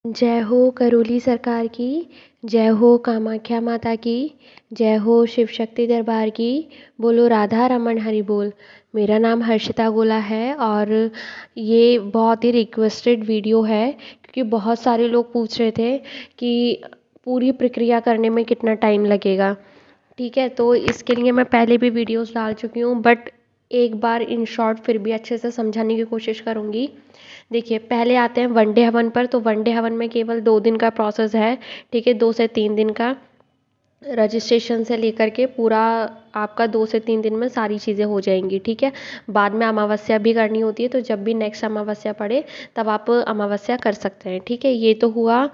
जय हो करौली सरकार की, जय हो कामाख्या माता की, जय हो शिव शक्ति दरबार की, बोलो राधा रमन हरि बोल। मेरा नाम हर्षिता गोला है और ये बहुत ही रिक्वेस्टेड वीडियो है क्योंकि बहुत सारे लोग पूछ रहे थे कि पूरी प्रक्रिया करने में कितना टाइम लगेगा। ठीक है, तो इसके लिए मैं पहले भी वीडियोस डाल चुकी हूँ बट एक बार इन शॉर्ट फिर भी अच्छे से समझाने की कोशिश करूँगी। देखिए, पहले आते हैं वनडे हवन पर। तो वनडे हवन में केवल 2 दिन का प्रोसेस है। ठीक है, 2 से 3 दिन का रजिस्ट्रेशन से लेकर के पूरा आपका 2 से 3 दिन में सारी चीज़ें हो जाएंगी। ठीक है, बाद में अमावस्या भी करनी होती है, तो जब भी नेक्स्ट अमावस्या पड़े तब आप अमावस्या कर सकते हैं। ठीक है, ये तो हुआ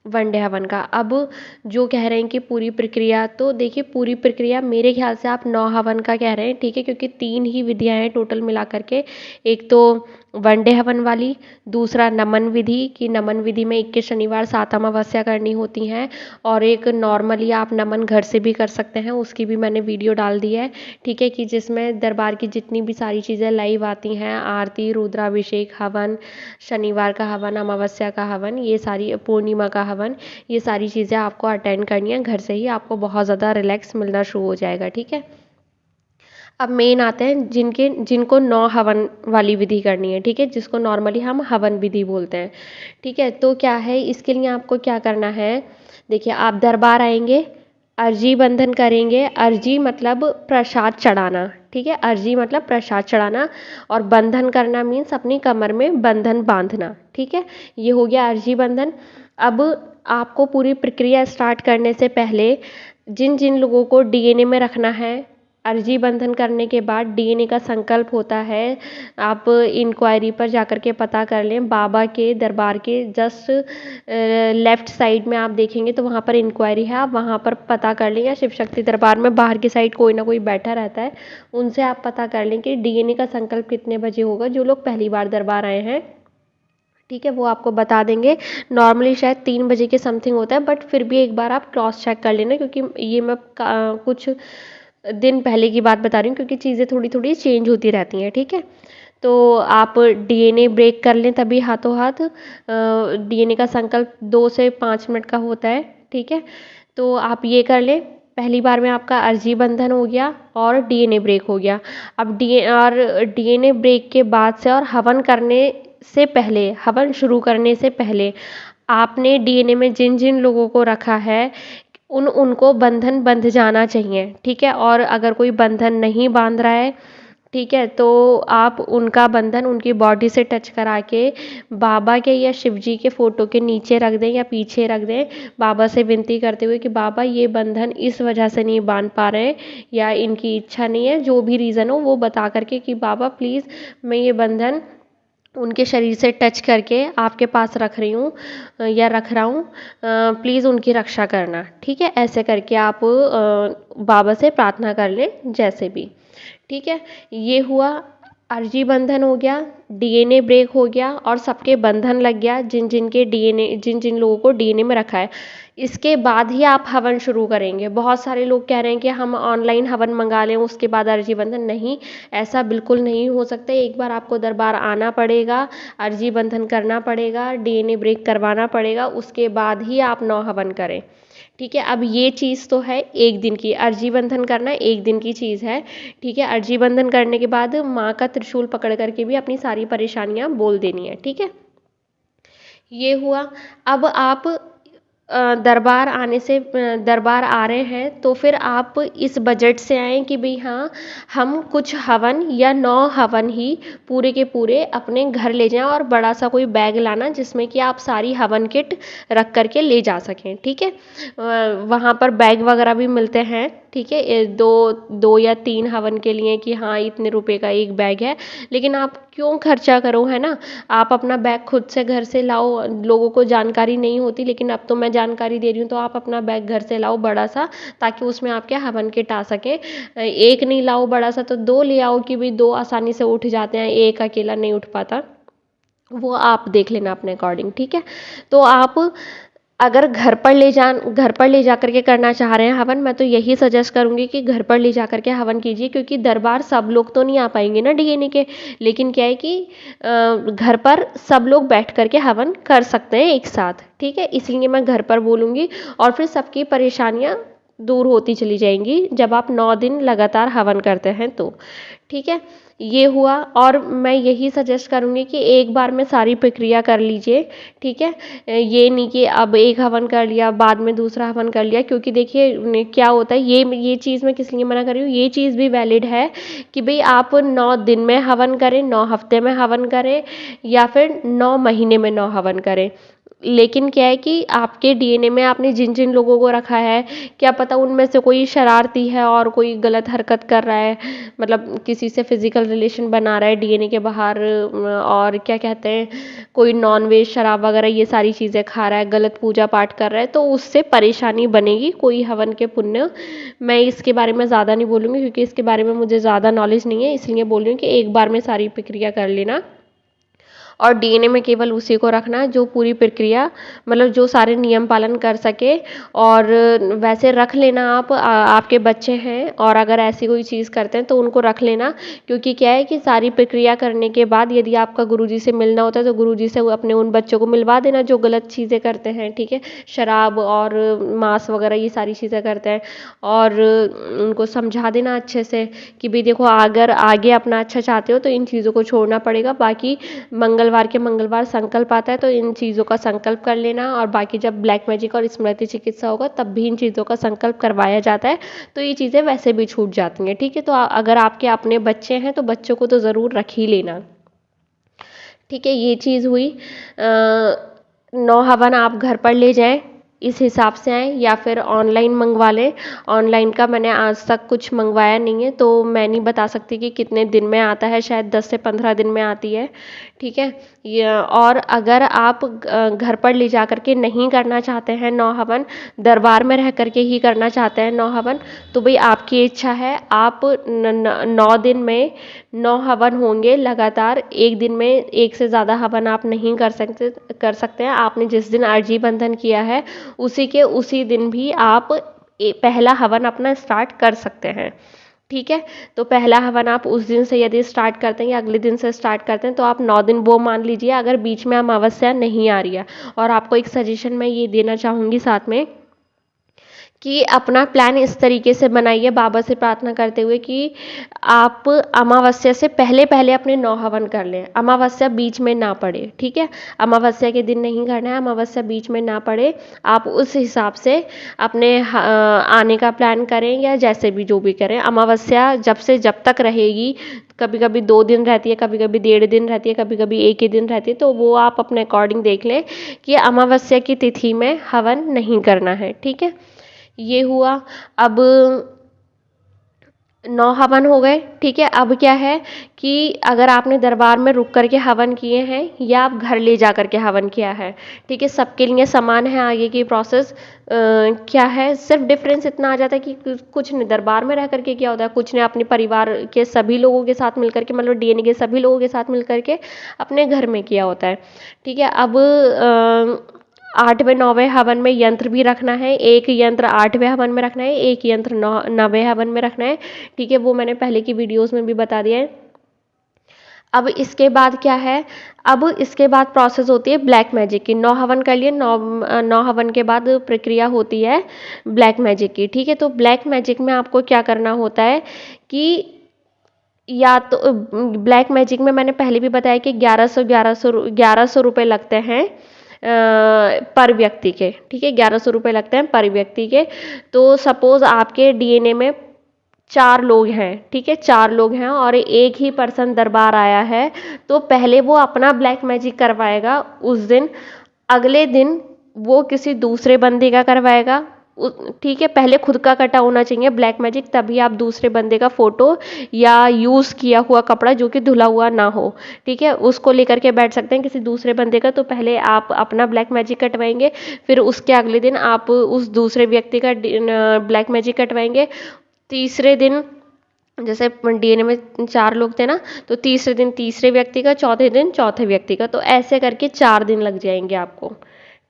वनडे हवन का। अब जो कह रहे हैं कि पूरी प्रक्रिया, तो देखिए पूरी प्रक्रिया मेरे ख्याल से आप 9 हवन का कह रहे हैं। ठीक है, क्योंकि 3 ही विधियां हैं टोटल मिला करके। एक तो वनडे हवन वाली, दूसरा नमन विधि कि नमन विधि में 21 शनिवार 7 अमावस्या करनी होती हैं, और एक नॉर्मली आप नमन घर से भी कर सकते हैं, उसकी भी मैंने वीडियो डाल दी है। ठीक है, कि जिसमें दरबार की जितनी भी सारी चीज़ें लाइव आती हैं, आरती, रुद्राभिषेक, हवन, शनिवार का हवन, अमावस्या का हवन, ये सारी पूर्णिमा का हवन, ये सारी चीज़ें आपको अटेंड करनी है घर से ही। आपको बहुत ज़्यादा रिलैक्स मिलना शुरू हो जाएगा। ठीक है, अब मेन आते हैं जिनको 9 हवन वाली विधि करनी है। ठीक है, जिसको नॉर्मली हम हवन विधि बोलते हैं। ठीक है, तो क्या है, इसके लिए आपको क्या करना है। देखिए, आप दरबार आएंगे, अर्जी बंधन करेंगे। अर्जी मतलब प्रसाद चढ़ाना। ठीक है, अर्जी मतलब प्रसाद चढ़ाना, और बंधन करना मीन्स अपनी कमर में बंधन बांधना। ठीक है, ये हो गया अर्जी बंधन। अब आपको पूरी प्रक्रिया स्टार्ट करने से पहले जिन जिन लोगों को डीएनए में रखना है, अर्जी बंधन करने के बाद डीएनए का संकल्प होता है। आप इंक्वायरी पर जाकर के पता कर लें, बाबा के दरबार के जस्ट लेफ्ट साइड में आप देखेंगे तो वहाँ पर इंक्वायरी है, आप वहाँ पर पता कर लें, या शिव शक्ति दरबार में बाहर की साइड कोई ना कोई बैठा रहता है, उनसे आप पता कर लें कि डीएनए का संकल्प कितने बजे होगा। जो लोग पहली बार दरबार आए हैं, ठीक है, वो आपको बता देंगे। नॉर्मली शायद 3 बजे के समथिंग होता है, बट फिर भी एक बार आप क्रॉस चेक कर लेना, क्योंकि ये मैं कुछ दिन पहले की बात बता रही हूँ, क्योंकि चीज़ें थोड़ी थोड़ी चेंज होती रहती हैं। ठीक है, तो आप डीएनए ब्रेक कर लें तभी हाथों हाथ। डीएनए का संकल्प 2 से 5 मिनट का होता है। ठीक है, तो आप ये कर लें। पहली बार में आपका अर्जी बंधन हो गया और डीएनए ब्रेक हो गया। अब डीएनए ब्रेक के बाद से और हवन करने से पहले, हवन शुरू करने से पहले, आपने डीएनए में जिन जिन लोगों को रखा है उनको बंधन बंध जाना चाहिए। ठीक है, और अगर कोई बंधन नहीं बांध रहा है, ठीक है, तो आप उनका बंधन उनकी बॉडी से टच करा के बाबा के या शिव जी के फोटो के नीचे रख दें या पीछे रख दें, बाबा से विनती करते हुए कि बाबा ये बंधन इस वजह से नहीं बांध पा रहे या इनकी इच्छा नहीं है, जो भी रीज़न हो वो बता करके कि बाबा प्लीज़ मैं ये बंधन उनके शरीर से टच करके आपके पास रख रही हूँ या रख रहा हूँ, प्लीज़ उनकी रक्षा करना। ठीक है, ऐसे करके आप बाबा से प्रार्थना कर लें जैसे भी। ठीक है, ये हुआ, अर्जी बंधन हो गया, डीएनए ब्रेक हो गया और सबके बंधन लग गया जिन जिन लोगों को डीएनए में रखा है। इसके बाद ही आप हवन शुरू करेंगे। बहुत सारे लोग कह रहे हैं कि हम ऑनलाइन हवन मंगा लें उसके बाद अर्जी बंधन। नहीं, ऐसा बिल्कुल नहीं हो सकता। एक बार आपको दरबार आना पड़ेगा, अर्जी बंधन करना पड़ेगा, डीएनए ब्रेक करवाना पड़ेगा, उसके बाद ही आप 9 हवन करें। ठीक है, अब ये चीज़ तो है एक दिन की, अर्जी बंधन करना 1 दिन की चीज़ है। ठीक है, अर्जी बंधन करने के बाद माँ का त्रिशूल पकड़ करके भी अपनी सारी परेशानियाँ बोल देनी है। ठीक है, ये हुआ। अब आप दरबार आ रहे हैं तो फिर आप इस बजट से आएँ कि भाई हाँ, हम कुछ हवन या 9 हवन ही पूरे के पूरे अपने घर ले जाएं, और बड़ा सा कोई बैग लाना जिसमें कि आप सारी हवन किट रख करके ले जा सकें। ठीक है, वहाँ पर बैग वगैरह भी मिलते हैं। ठीक है, 2 या 3 हवन के लिए कि हाँ इतने रुपए का एक बैग है, लेकिन आप क्यों खर्चा करो, है ना। आप अपना बैग खुद से घर से लाओ। लोगों को जानकारी नहीं होती, लेकिन अब तो मैं जानकारी दे रही हूँ, तो आप अपना बैग घर से लाओ बड़ा सा, ताकि उसमें आपके हवन किट आ सके। एक नहीं लाओ बड़ा सा, तो 2 ले आओ कि भाई 2 आसानी से उठ जाते हैं, एक अकेला नहीं उठ पाता। वो आप देख लेना अपने अकॉर्डिंग। ठीक है, तो आप अगर घर पर ले जा कर के करना चाह रहे हैं हवन, मैं तो यही सजेस्ट करूँगी कि घर पर ले जा कर के हवन कीजिए, क्योंकि दरबार सब लोग तो नहीं आ पाएंगे ना डीएनए के। लेकिन क्या है कि घर पर सब लोग बैठ कर के हवन कर सकते हैं एक साथ, ठीक है, इसलिए मैं घर पर बोलूँगी। और फिर सबकी परेशानियाँ दूर होती चली जाएंगी जब आप 9 दिन लगातार हवन करते हैं तो, ठीक है। ये हुआ। और मैं यही सजेस्ट करूँगी कि एक बार में सारी प्रक्रिया कर लीजिए, ठीक है। ये नहीं कि अब एक हवन कर लिया बाद में दूसरा हवन कर लिया, क्योंकि देखिए क्या होता है, ये चीज़ मैं किस लिए मना कर रही हूँ, ये चीज़ भी वैलिड है कि भाई आप 9 दिन में हवन करें, 9 हफ्ते में हवन करें, या फिर 9 महीने में 9 हवन करें। लेकिन क्या है कि आपके डीएनए में आपने जिन जिन लोगों को रखा है, क्या पता उनमें से कोई शरारती है और कोई गलत हरकत कर रहा है, मतलब किसी से फिजिकल रिलेशन बना रहा है डीएनए के बाहर, और क्या कहते हैं, कोई नॉनवेज शराब वगैरह ये सारी चीज़ें खा रहा है, गलत पूजा पाठ कर रहा है, तो उससे परेशानी बनेगी कोई हवन के पुण्य। मैं इसके बारे में ज़्यादा नहीं बोलूँगी, क्योंकि इसके बारे में मुझे ज़्यादा नॉलेज नहीं है, इसलिए बोल रही हूँ कि एक बार में सारी प्रक्रिया कर लेना। और डीएनए में केवल उसी को रखना जो पूरी प्रक्रिया, मतलब जो सारे नियम पालन कर सके। और वैसे रख लेना आप, आपके बच्चे हैं और अगर ऐसी कोई चीज़ करते हैं तो उनको रख लेना, क्योंकि क्या है कि सारी प्रक्रिया करने के बाद यदि आपका गुरुजी से मिलना होता है तो गुरुजी से अपने उन बच्चों को मिलवा देना जो गलत चीज़ें करते हैं, ठीक है, शराब और मांस वगैरह ये सारी चीज़ें करते हैं। और उनको समझा देना अच्छे से कि भाई देखो, अगर आगे अपना अच्छा चाहते हो तो इन चीज़ों को छोड़ना पड़ेगा। बाकी मंगलवार के मंगलवार संकल्प आता है तो इन चीज़ों का संकल्प कर लेना, और बाकी जब ब्लैक मैजिक और स्मृति चिकित्सा होगा तब भी इन चीज़ों का संकल्प करवाया जाता है, तो ये चीज़ें वैसे भी छूट जाती हैं, ठीक है। तो अगर आपके अपने बच्चे हैं तो बच्चों को तो ज़रूर रख ही लेना, ठीक है। ये चीज़ हुई। 9 हवन आप घर पर ले जाएं, इस हिसाब से आएँ, या फिर ऑनलाइन मंगवा लें। ऑनलाइन का मैंने आज तक कुछ मंगवाया नहीं है, तो मैं नहीं बता सकती कि कितने दिन में आता है, शायद 10 से 15 दिन में आती है, ठीक है। ये और अगर आप घर पर ले जा कर के नहीं करना चाहते हैं 9 हवन, दरबार में रह कर के ही करना चाहते हैं 9 हवन, तो भाई आपकी इच्छा है, आप 9 दिन में 9 हवन होंगे लगातार। एक दिन में एक से ज़्यादा हवन आप नहीं कर सकते हैं। आपने जिस दिन अर्जी बंधन किया है उसी दिन भी आप पहला हवन अपना स्टार्ट कर सकते हैं, ठीक है। तो पहला हवन आप उस दिन से यदि स्टार्ट करते हैं या अगले दिन से स्टार्ट करते हैं तो आप 9 दिन वो मान लीजिए, अगर बीच में अमावस्या नहीं आ रही है। और आपको एक सजेशन मैं ये देना चाहूँगी साथ में, कि अपना प्लान इस तरीके से बनाइए, बाबा से प्रार्थना करते हुए कि आप अमावस्या से पहले पहले अपने 9 हवन कर लें, अमावस्या बीच में ना पड़े, ठीक है। अमावस्या के दिन नहीं करना है, अमावस्या बीच में ना पड़े। आप उस हिसाब से अपने आने का प्लान करें, या जैसे भी जो भी करें। अमावस्या जब तक रहेगी, कभी कभी 2 दिन रहती है, कभी कभी 1.5 दिन रहती है, कभी कभी 1 ही दिन रहती है, तो वो आप अपने अकॉर्डिंग देख लें कि अमावस्या की तिथि में हवन नहीं करना है, ठीक है। ये हुआ। अब 9 हवन हो गए, ठीक है। अब क्या है कि अगर आपने दरबार में रुक करके हवन किए हैं या आप घर ले जा करके हवन किया है, ठीक है, सबके लिए समान है आगे की प्रोसेस। क्या है, सिर्फ डिफरेंस इतना आ जाता है कि कुछ ने दरबार में रह करके किया होता है, कुछ ने अपने परिवार के सभी लोगों के साथ मिलकर के, मतलब डीएनए के सभी लोगों के साथ मिलकर के अपने घर में किया होता है, ठीक है। अब 8वें 9वें हवन में यंत्र भी रखना है। एक यंत्र 8वें हवन में रखना है, एक यंत्र 9वें हवन में रखना है, ठीक है। वो मैंने पहले की वीडियोस में भी बता दिया है। अब इसके बाद क्या है, अब इसके बाद प्रोसेस होती है ब्लैक मैजिक की। 9 हवन कर लिए, 9 हवन के बाद प्रक्रिया होती है ब्लैक मैजिक की, ठीक है। तो ब्लैक मैजिक में आपको क्या करना होता है कि या तो ब्लैक मैजिक में मैंने पहले भी बताया कि 1100 रुपये लगते हैं पर व्यक्ति के, ठीक है। 1100 रुपये लगते हैं पर व्यक्ति के। तो सपोज़ आपके डीएनए में 4 लोग हैं, ठीक है, 4 लोग हैं और एक ही पर्सन दरबार आया है, तो पहले वो अपना ब्लैक मैजिक करवाएगा उस दिन, अगले दिन वो किसी दूसरे बंदे का करवाएगा, ठीक है। पहले खुद का कटा होना चाहिए ब्लैक मैजिक, तभी आप दूसरे बंदे का फोटो या यूज़ किया हुआ कपड़ा जो कि धुला हुआ ना हो, ठीक है, उसको लेकर के बैठ सकते हैं किसी दूसरे बंदे का। तो पहले आप अपना ब्लैक मैजिक कटवाएंगे, फिर उसके अगले दिन आप उस दूसरे व्यक्ति का ब्लैक मैजिक कटवाएंगे। तीसरे दिन, जैसे डीएनए में 4 लोग थे ना, तो तीसरे दिन तीसरे व्यक्ति का, चौथे दिन चौथे व्यक्ति का, तो ऐसे करके 4 दिन लग जाएंगे आपको,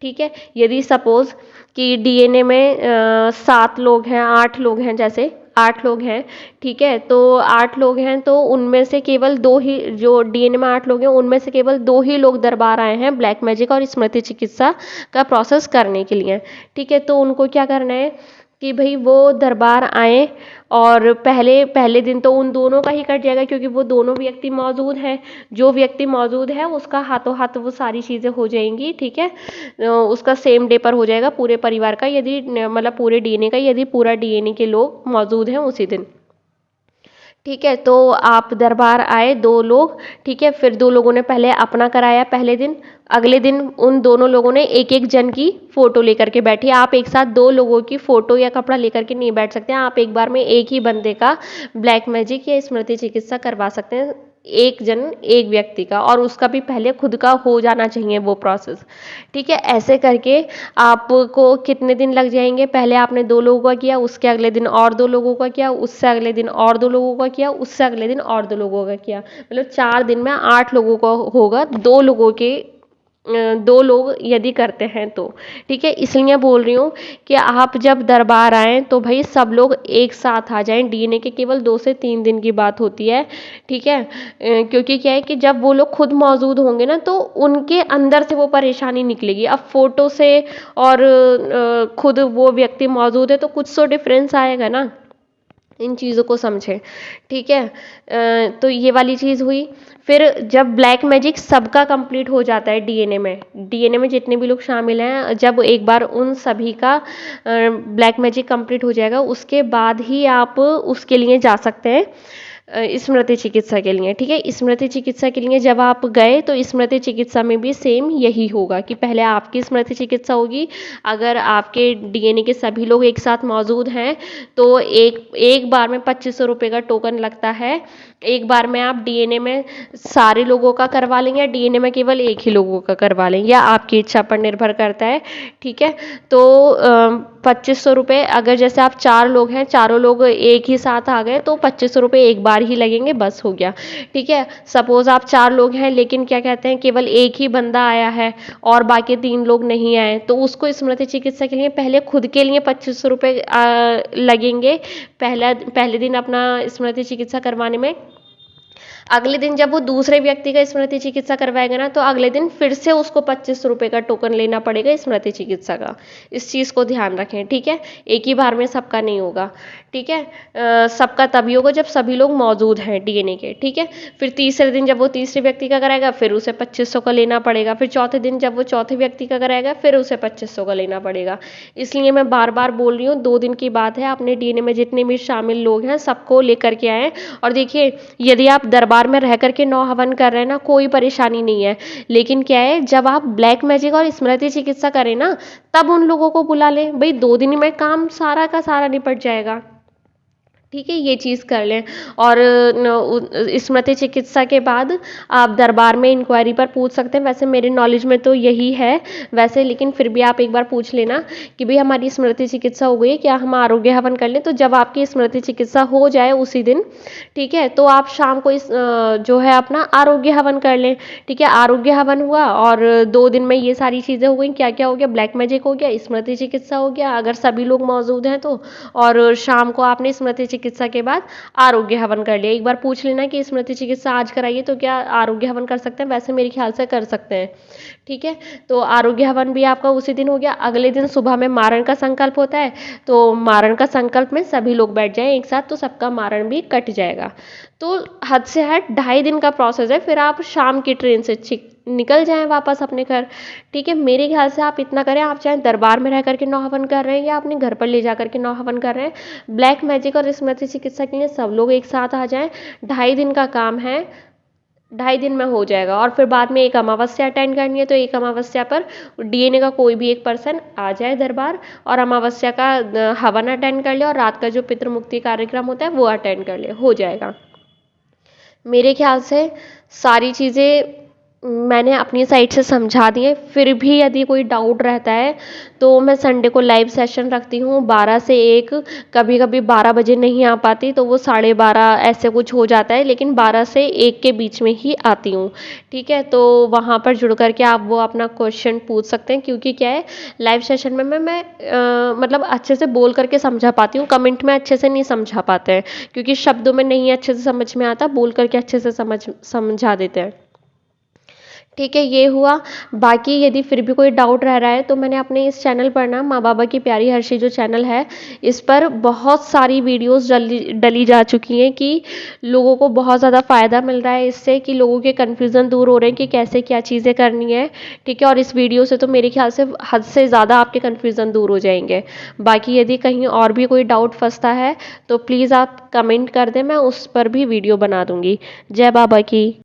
ठीक है। यदि सपोज कि डीएनए में 7 लोग हैं, 8 लोग हैं, जैसे 8 लोग हैं, ठीक है, तो 8 लोग हैं तो उनमें से केवल 2 ही, जो डीएनए में 8 लोग हैं उनमें से केवल 2 ही लोग दरबार आए हैं ब्लैक मैजिक और स्मृति चिकित्सा का प्रोसेस करने के लिए, ठीक है। तो उनको क्या करना है कि भाई वो दरबार आए और पहले दिन तो उन दोनों का ही कट जाएगा, क्योंकि वो दोनों व्यक्ति मौजूद हैं। जो व्यक्ति मौजूद है उसका हाथों हाथ वो सारी चीज़ें हो जाएंगी, ठीक है। उसका सेम डे पर हो जाएगा पूरे परिवार का, यदि मतलब पूरे डीएनए का, यदि पूरा डीएनए के लोग मौजूद हैं उसी दिन, ठीक है। तो आप दरबार आए 2 लोग, ठीक है। फिर 2 लोगों ने पहले अपना कराया पहले दिन, अगले दिन उन दोनों लोगों ने एक एक जन की फ़ोटो लेकर के बैठी। आप एक साथ 2 लोगों की फ़ोटो या कपड़ा लेकर के नहीं बैठ सकते हैं, आप एक बार में एक ही बंदे का ब्लैक मैजिक या स्मृति चिकित्सा करवा सकते हैं, एक जन एक व्यक्ति का, और उसका भी पहले खुद का हो जाना चाहिए वो प्रोसेस, ठीक है। ऐसे करके आपको कितने दिन लग जाएंगे, पहले आपने 2 लोगों का किया, उसके अगले दिन और 2 लोगों का किया, उससे अगले दिन और 2 लोगों का किया, उससे अगले दिन और 2 लोगों का किया, मतलब 4 दिन में 8 लोगों का होगा, 2 लोगों के 2 लोग यदि करते हैं तो, ठीक है। इसलिए बोल रही हूँ कि आप जब दरबार आएँ तो भाई सब लोग एक साथ आ जाएं, डीएनए के केवल 2 से 3 दिन की बात होती है, ठीक है। क्योंकि क्या है कि जब वो लोग खुद मौजूद होंगे ना तो उनके अंदर से वो परेशानी निकलेगी। अब फोटो से और खुद वो व्यक्ति मौजूद है तो कुछ तो डिफरेंस आएगा ना, इन चीज़ों को समझें, ठीक है। तो ये वाली चीज़ हुई। फिर जब ब्लैक मैजिक सबका कंप्लीट हो जाता है डीएनए में जितने भी लोग शामिल हैं, जब एक बार उन सभी का ब्लैक मैजिक कंप्लीट हो जाएगा उसके बाद ही आप उसके लिए जा सकते हैं स्मृति चिकित्सा के लिए, ठीक है। स्मृति चिकित्सा के लिए जब आप गए तो स्मृति चिकित्सा में भी सेम यही होगा कि पहले आपकी स्मृति चिकित्सा होगी। अगर आपके डीएनए के सभी लोग एक साथ मौजूद हैं तो एक बार में 2500 रुपये का टोकन लगता है। एक बार में आप डीएनए में सारे लोगों का करवा लेंगे या डीएनए में केवल एक ही लोगों का करवा लेंगे, या आपकी इच्छा पर निर्भर करता है, ठीक है। तो 2500 रुपये, अगर जैसे आप 4 लोग हैं, चारों लोग एक ही साथ आ गए तो 2500 रुपये एक बार ही लगेंगे, बस हो गया, ठीक है। सपोज आप 4 लोग हैं लेकिन क्या कहते हैं केवल एक ही बंदा आया है और बाकी 3 लोग नहीं आए, तो उसको स्मृति चिकित्सा के लिए पहले खुद के लिए 2500 रुपये लगेंगे पहले दिन अपना स्मृति चिकित्सा करवाने में। अगले दिन जब वो दूसरे व्यक्ति का स्मृति चिकित्सा करवाएगा ना तो अगले दिन फिर से उसको 2500 रुपये का टोकन लेना पड़ेगा स्मृति चिकित्सा का। इस चीज़ को ध्यान रखें, ठीक है। एक ही बार में सबका नहीं होगा, ठीक है। सबका तभी होगा जब सभी लोग मौजूद हैं डीएनए के, ठीक है। फिर तीसरे दिन जब वो तीसरे व्यक्ति का कराएगा फिर उसे 2500 का लेना पड़ेगा। फिर चौथे दिन जब वो चौथे व्यक्ति का कराएगा फिर उसे 2500 का लेना पड़ेगा। इसलिए मैं बार बार बोल रही हूँ, 2 दिन की बात है, अपने डीएनए में जितने भी शामिल लोग हैं सबको लेकर के आएँ। और देखिए, यदि आप दरबार में रह करके 9 हवन कर रहे हैं ना, कोई परेशानी नहीं है, लेकिन क्या है जब आप ब्लैक मैजिक और स्मृति चिकित्सा करें ना तब उन लोगों को बुला लें, भाई 2 दिन में काम सारा का सारा निपट जाएगा, ठीक है। ये चीज़ कर लें। और स्मृति चिकित्सा के बाद आप दरबार में इंक्वायरी पर पूछ सकते हैं, वैसे मेरे नॉलेज में तो यही है वैसे, लेकिन फिर भी आप एक बार पूछ लेना कि भाई हमारी स्मृति चिकित्सा हो गई, क्या हम आरोग्य हवन कर लें। तो जब आपकी स्मृति चिकित्सा हो जाए उसी दिन, ठीक है, तो आप शाम को जो है अपना आरोग्य हवन कर लें, ठीक है। आरोग्य हवन हुआ और 2 दिन में ये सारी चीज़ें हो गई, क्या क्या हो गया, ब्लैक मैजिक हो गया, स्मृति चिकित्सा हो गया अगर सभी लोग मौजूद हैं तो, और शाम को आपने स्मृति चिकित्सा के बाद आरोग्य हवन कर लिया। एक बार पूछ लेना कि स्मृति चिकित्सा आज कराइए तो क्या आरोग्य हवन कर सकते हैं, वैसे मेरे ख्याल से कर सकते हैं, ठीक है। तो आरोग्य हवन भी आपका उसी दिन हो गया। अगले दिन सुबह में मारण का संकल्प होता है, तो मारण का संकल्प में सभी लोग बैठ जाएं एक साथ तो सबका मारण भी कट जाएगा। तो हद से हट 2.5 दिन का प्रोसेस है, फिर आप शाम की ट्रेन से निकल जाएं वापस अपने घर, ठीक है। मेरे ख्याल से आप इतना करें, आप चाहे दरबार में रह करके 9 हवन कर रहे हैं या अपने घर पर ले जा करके 9 हवन कर रहे हैं, ब्लैक मैजिक और स्मृति चिकित्सा के लिए सब लोग एक साथ आ जाएं। 2.5 दिन का काम है, 2.5 दिन में हो जाएगा। और फिर बाद में एक अमावस्या अटेंड करनी है, तो एक अमावस्या पर डीएनए का कोई भी एक पर्सन आ जाए दरबार और अमावस्या का हवन अटेंड कर ले और रात का जो पितृमुक्ति कार्यक्रम होता है वो अटेंड कर ले, हो जाएगा। मेरे ख्याल से सारी चीज़ें मैंने अपनी साइड से समझा दिए, फिर भी यदि कोई डाउट रहता है तो मैं संडे को लाइव सेशन रखती हूँ 12 से 1। कभी कभी 12 बजे नहीं आ पाती तो वो 12:30 ऐसे कुछ हो जाता है, लेकिन 12 से 1 के बीच में ही आती हूँ। ठीक है, तो वहाँ पर जुड़ करके आप वो अपना क्वेश्चन पूछ सकते हैं, क्योंकि क्या है, लाइव सेशन में मैं मतलब अच्छे से बोल करके समझा पाती हूँ, कमेंट में अच्छे से नहीं समझा पाते हैं, क्योंकि शब्दों में नहीं अच्छे से समझ में आता, बोल करके अच्छे से समझा देते हैं। ठीक है, ये हुआ। बाकी यदि फिर भी कोई डाउट रह रहा है तो मैंने अपने इस चैनल पर ना, माँ बाबा की प्यारी हर्षी जो चैनल है, इस पर बहुत सारी वीडियोस डली जा चुकी हैं कि लोगों को बहुत ज़्यादा फ़ायदा मिल रहा है इससे, कि लोगों के कन्फ्यूज़न दूर हो रहे हैं कि कैसे क्या चीज़ें करनी है। ठीक है, और इस वीडियो से तो मेरे ख्याल से हद से ज़्यादा आपके कन्फ्यूज़न दूर हो जाएंगे। बाकी यदि कहीं और भी कोई डाउट फंसता है तो प्लीज़ आप कमेंट कर दें, मैं उस पर भी वीडियो बना दूँगी। जय बाबा की।